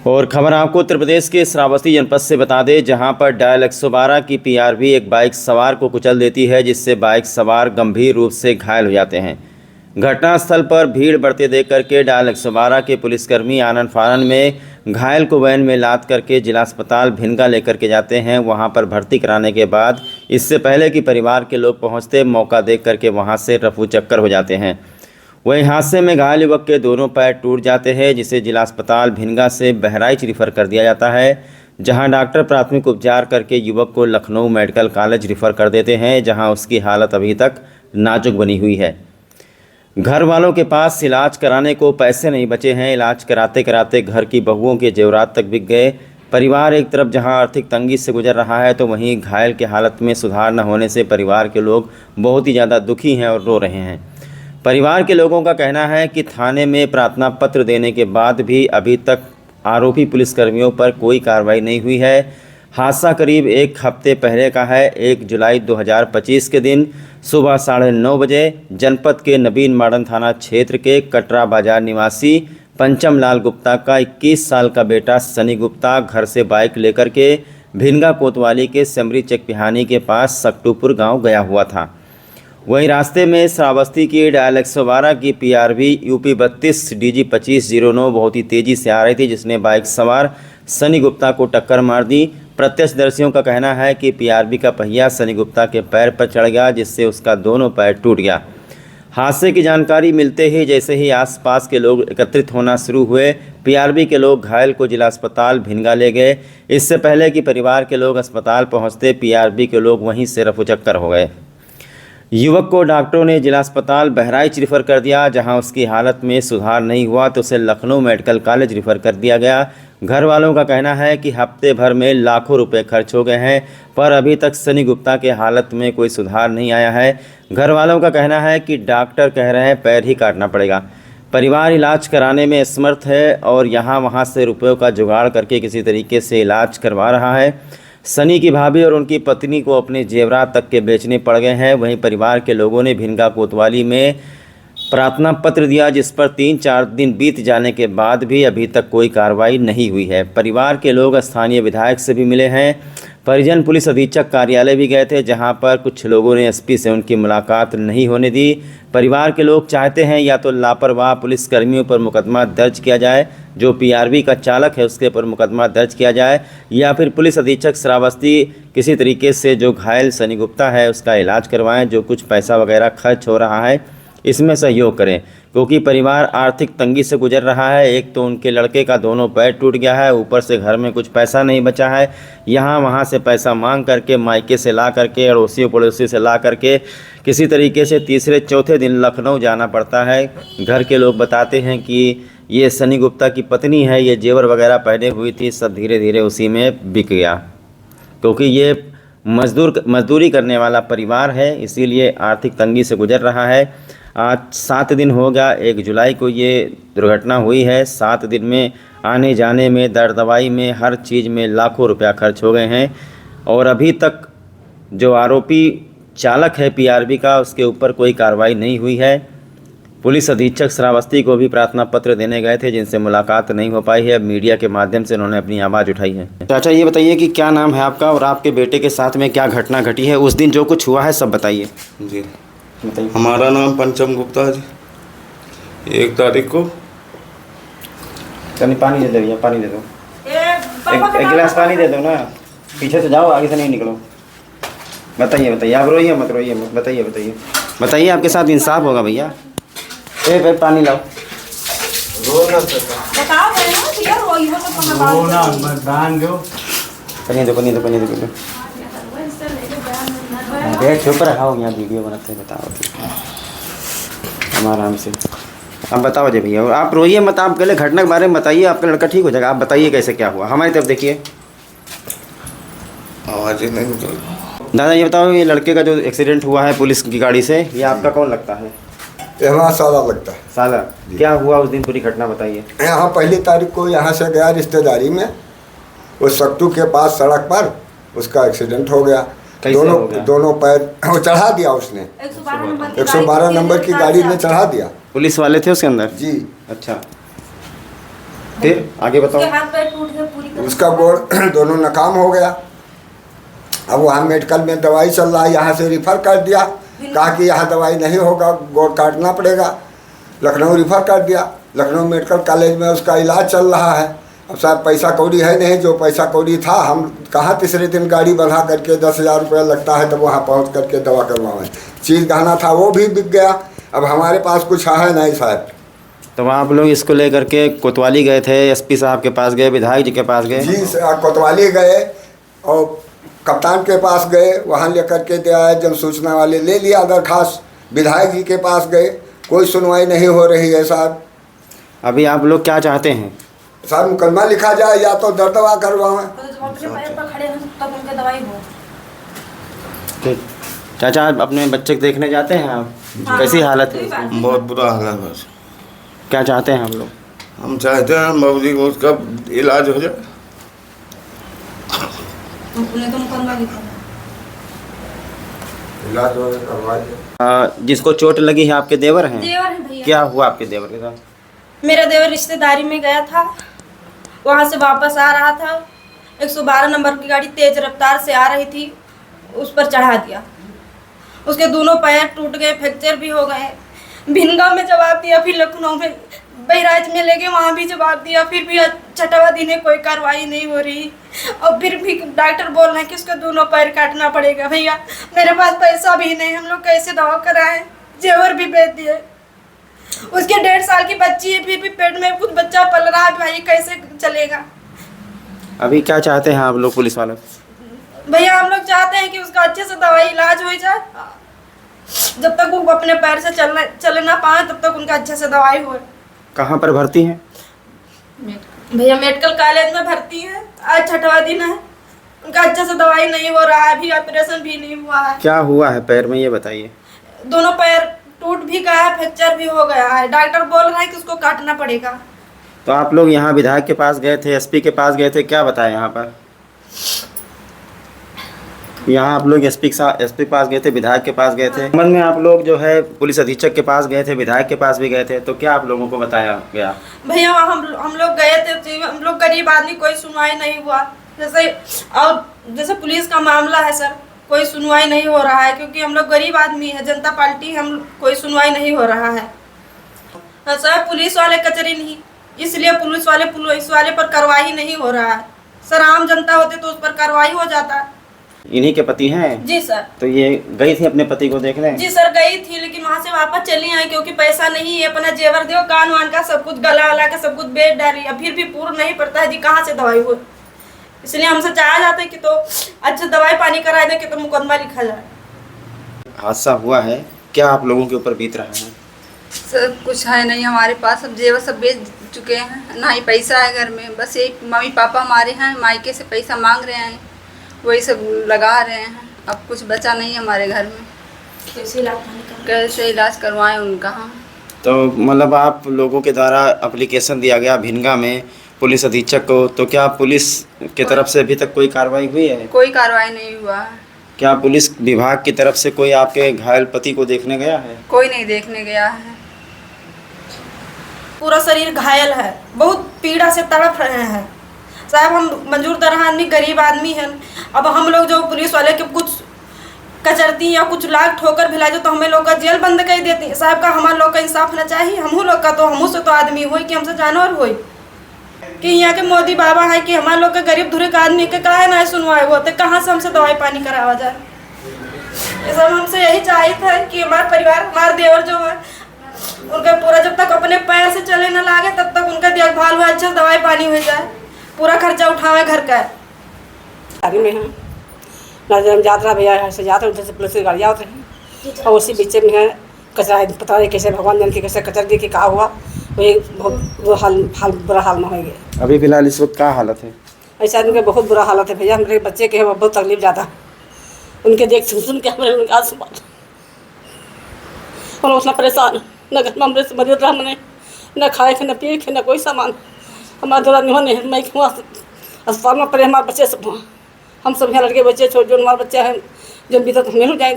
और खबर आपको उत्तर प्रदेश के श्रावस्ती जनपद से बता दें, जहां पर डायल 112 की पीआरवी एक बाइक सवार को कुचल देती है, जिससे बाइक सवार गंभीर रूप से घायल हो जाते हैं। घटनास्थल पर भीड़ बढ़ते देख करके डायल 112 के पुलिसकर्मी आनन फानन में घायल को वैन में लाद करके जिला अस्पताल भिनगा लेकर के जाते हैं। वहां पर भर्ती कराने के बाद इससे पहले कि परिवार के लोग पहुंचते, मौका देख करके वहां से रफू चक्कर हो जाते हैं। वहीं हादसे में घायल युवक के दोनों पैर टूट जाते हैं, जिसे जिला अस्पताल भिनगा से बहराइच रिफ़र कर दिया जाता है, जहां डॉक्टर प्राथमिक उपचार करके युवक को लखनऊ मेडिकल कॉलेज रिफ़र कर देते हैं, जहां उसकी हालत अभी तक नाजुक बनी हुई है। घर वालों के पास इलाज कराने को पैसे नहीं बचे हैं। इलाज कराते कराते घर की बहुओं के जेवरात तक बिक गए। परिवार एक तरफ जहां आर्थिक तंगी से गुजर रहा है, तो वहीं घायल के हालत में सुधार न होने से परिवार के लोग बहुत ही ज़्यादा दुखी हैं और रो रहे हैं। परिवार के लोगों का कहना है कि थाने में प्रार्थना पत्र देने के बाद भी अभी तक आरोपी पुलिसकर्मियों पर कोई कार्रवाई नहीं हुई है। हादसा करीब एक हफ्ते पहले का है। 1 जुलाई 2025 के दिन सुबह 9:30 बजे जनपद के नवीन मॉडर्न थाना क्षेत्र के कटरा बाजार निवासी पंचम लाल गुप्ता का 21 साल का बेटा सनी गुप्ता घर से बाइक लेकर के भिनगा कोतवाली के सेमरी चेक पिहानी के पास सक्टूपुर गांव गया हुआ था। वहीं रास्ते में श्रावस्ती की डायल 112 की पीआरवी यूपी 32 DG 2509 बहुत ही तेज़ी से आ रही थी, जिसने बाइक सवार सनी गुप्ता को टक्कर मार दी। प्रत्यक्षदर्शियों का कहना है कि पीआरवी का पहिया सनी गुप्ता के पैर पर चढ़ गया, जिससे उसका दोनों पैर टूट गया। हादसे की जानकारी मिलते ही जैसे ही आसपास के लोग एकत्रित होना शुरू हुए, पीआरवी के लोग घायल को जिला अस्पताल भिनगा ले गए। इससे पहले कि परिवार के लोग अस्पताल पहुँचते, पीआरवी के लोग वहीं से रफूचक्कर हो गए। युवक को डॉक्टरों ने जिला अस्पताल बहराइच रिफ़र कर दिया, जहां उसकी हालत में सुधार नहीं हुआ तो उसे लखनऊ मेडिकल कॉलेज रिफ़र कर दिया गया। घर वालों का कहना है कि हफ्ते भर में लाखों रुपए खर्च हो गए हैं, पर अभी तक सनी गुप्ता के हालत में कोई सुधार नहीं आया है। घर वालों का कहना है कि डॉक्टर कह रहे हैं पैर ही काटना पड़ेगा। परिवार इलाज कराने में असमर्थ है और यहाँ वहाँ से रुपयों का जुगाड़ करके किसी तरीके से इलाज करवा रहा है। सनी की भाभी और उनकी पत्नी को अपने जेवरात तक के बेचने पड़ गए हैं। वहीं परिवार के लोगों ने भिनगा कोतवाली में प्रार्थना पत्र दिया, जिस पर 3-4 दिन बीत जाने के बाद भी अभी तक कोई कार्रवाई नहीं हुई है। परिवार के लोग स्थानीय विधायक से भी मिले हैं। परिजन पुलिस अधीक्षक कार्यालय भी गए थे, जहां पर कुछ लोगों ने एसपी से उनकी मुलाकात नहीं होने दी। परिवार के लोग चाहते हैं या तो लापरवाह पुलिसकर्मियों पर मुकदमा दर्ज किया जाए, जो पीआरवी का चालक है उसके पर मुकदमा दर्ज किया जाए, या फिर पुलिस अधीक्षक श्रावस्ती किसी तरीके से जो घायल सनी गुप्ता है उसका इलाज करवाएं। जो कुछ पैसा वगैरह खर्च हो रहा है इसमें सहयोग करें, क्योंकि परिवार आर्थिक तंगी से गुजर रहा है। एक तो उनके लड़के का दोनों पैर टूट गया है, ऊपर से घर में कुछ पैसा नहीं बचा है। यहाँ वहाँ से पैसा मांग करके, मायके से ला करके, अड़ोसी पड़ोसी से ला करके किसी तरीके से तीसरे चौथे दिन लखनऊ जाना पड़ता है। घर के लोग बताते हैं कि ये सनी गुप्ता की पत्नी है, ये जेवर वगैरह पहने हुई थी, सब धीरे धीरे उसी में बिक गया, क्योंकि ये मजदूरी करने वाला परिवार है, इसीलिए आर्थिक तंगी से गुजर रहा है। आज 7 दिन हो गया, 1 जुलाई को ये दुर्घटना हुई है। 7 दिन में आने जाने में, दर दवाई में, हर चीज़ में लाखों रुपया खर्च हो गए हैं और अभी तक जो आरोपी चालक है पीआरवी का, उसके ऊपर कोई कार्रवाई नहीं हुई है। पुलिस अधीक्षक श्रावस्ती को भी प्रार्थना पत्र देने गए थे, जिनसे मुलाकात नहीं हो पाई है। अब मीडिया के माध्यम से उन्होंने अपनी आवाज़ उठाई है। चाचा, ये बताइए कि क्या नाम है आपका और आपके बेटे के साथ में क्या घटना घटी है, उस दिन जो कुछ हुआ है सब बताइए। जी, हमारा नाम पंचम गुप्ता है जी। 1 तारीख को पानी दे दो, पानी दे दो, एक गिलास पानी दे दो ना। पीछे से जाओ, आगे से नहीं निकलो। बताइए, आप रोइए मत, बताइए आपके साथ इंसाफ होगा भैया। पानी लाओ। पानी दो। चुप रहो, यहाँ वीडियो बनाते हैं। बताओ आराम से, अब बताओ जी भैया। आप रोइए मत, आप पहले घटना के बारे में बताइए। आपका लड़का ठीक हो जाएगा, आप बताइए कैसे क्या हुआ। हमारी तरफ देखिए, आवाज़ ही नहीं निकल। दादा ये बताओ, ये लड़के का जो एक्सीडेंट हुआ है पुलिस की गाड़ी से, ये आपका कौन लगता है? यहाँ साला लगता है। साला, क्या हुआ उस दिन, पूरी घटना बताइए। यहाँ 1 तारीख को यहाँ से गया रिश्तेदारी में, उस सक्टू के पास सड़क पर उसका एक्सीडेंट हो गया। दोनों पैर वो चढ़ा दिया उसने, 112 नंबर की गाड़ी ने चढ़ा दिया। पुलिस वाले थे उसके अंदर जी। अच्छा, फिर आगे बताओ। उसके हाथ पैर टूट गए पूरी तरह। उसका गोड़ दोनों नाकाम हो गया। अब वहाँ मेडिकल में दवाई चल रहा है, यहाँ से रिफ़र कर दिया, कहा कि यहाँ दवाई नहीं होगा, गोड़ काटना पड़ेगा। लखनऊ रिफ़र कर दिया, लखनऊ मेडिकल कॉलेज में उसका इलाज चल रहा है। अब साहब पैसा कौड़ी है नहीं, जो पैसा कौड़ी था हम कहाँ तीसरे दिन गाड़ी बढ़ा करके 10,000 रुपया लगता है, तब वहाँ पहुँच करके दवा करवाएं। चीज़ गहना था वो भी बिक गया। अब हमारे पास कुछ है नहीं साहब। तो वहाँ आप लोग इसको लेकर के कोतवाली गए थे, एसपी साहब के पास गए, विधायक जी के पास गए? जी कोतवाली गए और कप्तान के पास गए, वहाँ लेकर के दे आए। जन सूचना वाले ले लिया दरखास्त, विधायक जी के पास गए, कोई सुनवाई नहीं हो रही है साहब। अभी आप लोग क्या चाहते हैं? साहब मुकदमा लिखा जाए या तो दर दवा करवाएं। तो जब अपने पैर पर खड़े हैं तब उनके दवाई हो। चाचा अपने बच्चे को देखने जाते हैं आप? हाँ, कैसी हालत है? बहुत बुरा हाल है। बस क्या चाहते हैं हम लोग? हम चाहते हैं बाबूजी को उसका इलाज हो जाए। उन्हें तो मुकदमा लिखा है। इलाज करवाइए। जिसको चोट लगी है आपके देवर हैं? देवर है भैया। क्या हुआ आपके देवर के साथ? मेरा देवर रिश्तेदारी में गया था, वहाँ से वापस आ रहा था, 112 नंबर की गाड़ी तेज रफ्तार से आ रही थी, उस पर चढ़ा दिया। उसके दोनों पैर टूट गए, फ्रैक्चर भी हो गए। भिनगांव में जवाब दिया, फिर लखनऊ में बहराइच में ले गए, वहाँ भी जवाब दिया, फिर भी छठावादी ने कोई कार्रवाई नहीं हो रही। और फिर भी डॉक्टर बोल रहे हैं कि उसके दोनों पैर काटना पड़ेगा। भैया मेरे पास पैसा भी नहीं, हम लोग कैसे दवा कराएं? जेवर भी बेच दिए। उसके 1.5 साल की बच्ची है, फिर भी पेट में कुछ बच्चा पल रहा है, भाई कैसे चलेगा? अभी क्या चाहते हैं आप लोग पुलिस वालों? भैया हम लोग चाहते हैं कि उसका अच्छे से दवाई इलाज हो जाए, जब तक वो अपने पैर से चल ना पाए तब तक उनका अच्छे से दवाई हो। कहाँ पर भर्ती हैं? भैया मेडिकल कॉलेज में भर्ती है, आज छठवा दिन है, उनका अच्छे से दवाई नहीं हो रहा है, अभी ऑपरेशन भी नहीं हुआ है। क्या हुआ है पैर में ये बताइए। दोनों पैर टूट भी गया है, फ्रैक्चर भी हो गया है, डॉक्टर बोल रहा है कि उसको काटना पड़ेगा। तो आप लोग यहाँ विधायक के पास गए थे, एसपी के पास गए थे, क्या बताया यहाँ पर? यहाँ आप लोग एसपी के पास गए थे, विधायक के पास गए थे, मन में आप लोग जो है पुलिस अधीक्षक के पास गए थे, विधायक के पास भी गए थे, तो क्या आप लोगों को बताया गया? भैया हम लोग गए थे, हम लोग गरीब आदमी, कोई सुनवाई नहीं हुआ। जैसे पुलिस का मामला है सर, कोई सुनवाई नहीं हो रहा है, क्योंकि हम लोग गरीब आदमी है, जनता पार्टी, हम कोई सुनवाई नहीं हो रहा है। सर पुलिस वाले कचरे नहीं, इसलिए पुलिस वाले पर कार्रवाई नहीं हो रहा है। सर आम जनता होते तो उस पर कार्रवाई हो जाता। इन्हीं के पति हैं? जी सर। तो ये गई थी अपने पति को देखने? जी सर गई थी, लेकिन वहाँ से वापस चली आई, क्योंकि पैसा नहीं है। अपना जेवर दो, कान वान का सब कुछ गला वला का सब कुछ बेच डाली, फिर भी पूर्ण नहीं पड़ता है जी, कहाँ से दवाई हो। इसलिए हमसे चाहा जाता है कि तो अच्छा दवाई पानी करा दे, कि तो मुकदमा लिखा जाए। हादसा हुआ है, क्या आप लोगों के ऊपर बीत रहा है? सर कुछ है नहीं हमारे पास, अब जेवर सब बेच चुके हैं, ना ही पैसा है घर में। बस एक मम्मी पापा हमारे हैं, मायके से पैसा मांग रहे हैं, वही सब लगा रहे हैं। अब कुछ बचा नहीं है हमारे घर में, कैसे इलाज करवाएं उनका हम। तो मतलब आप लोगों के द्वारा एप्लीकेशन दिया गया भिनगा में पुलिस अधीक्षक को, तो क्या पुलिस की तरफ से अभी तक कोई कार्रवाई हुई है? कोई कार्रवाई नहीं हुआ है। क्या पुलिस विभाग की तरफ से कोई आपके घायल पति को देखने गया है? कोई नहीं देखने गया है। पूरा शरीर घायल है, बहुत पीड़ा से तड़प रहे हैं साहब। हम मंजूर दरहा आदमी, गरीब आदमी हैं। अब हम लोग जो पुलिस वाले के कुछ कचरती या कुछ लाख ठोकर भिलाई तो हमें लोग का जेल बंद कर देती है साहब। का हमारे लोग का इंसाफ होना चाहिए। हमहू लोग का तो हमहू से तो आदमी हो कि हमसे जानवर हो कि यहाँ के मोदी बाबा है कि हमारे लोग के गरीब धुरे का आदमी के काहे ना सुनवाए वो, तो कहाँ से हमसे दवाई पानी करावा जाए। ये सब हमसे यही चाहिए था कि हमारा परिवार, हमारे देवर जो है उनका पूरा जब तक अपने पैर से चले न लागे तब तक उनका देखभाल हुआ, अच्छा दवाई पानी हो जाए, पूरा खर्चा उठावे घर का। आगे में हम नजर यात्रा भैया ऐसे जाते हैं, उधर से पुलिस की गाड़ियाँ आते हैं और उसी बीच में है कचरा, पता नहीं कैसे भगवान जानते कैसे कचर दी कि क्या हुआ, वही बहुत बुरा हाल में हो गया। अभी फिलहाल इस वक्त क्या हालत है? ऐसे आदमी का बहुत बुरा हालत है भैया। हमारे बच्चे के है बहुत तकलीफ ज़्यादा, उनके देख सुन के हमारे उनका आंसू और उतना परेशान, न घर में हमरे से मरीज रहा मैंने, न खाए थे न पिए थे न कोई सामान। हमारा थोड़ा निहोने है, मैं अस्पताल में पड़े हमारे बच्चे सब, हम सब यहाँ लड़के बच्चे छोटे जो हमारे बच्चे हैं जो बीता तो हमें हो जाए।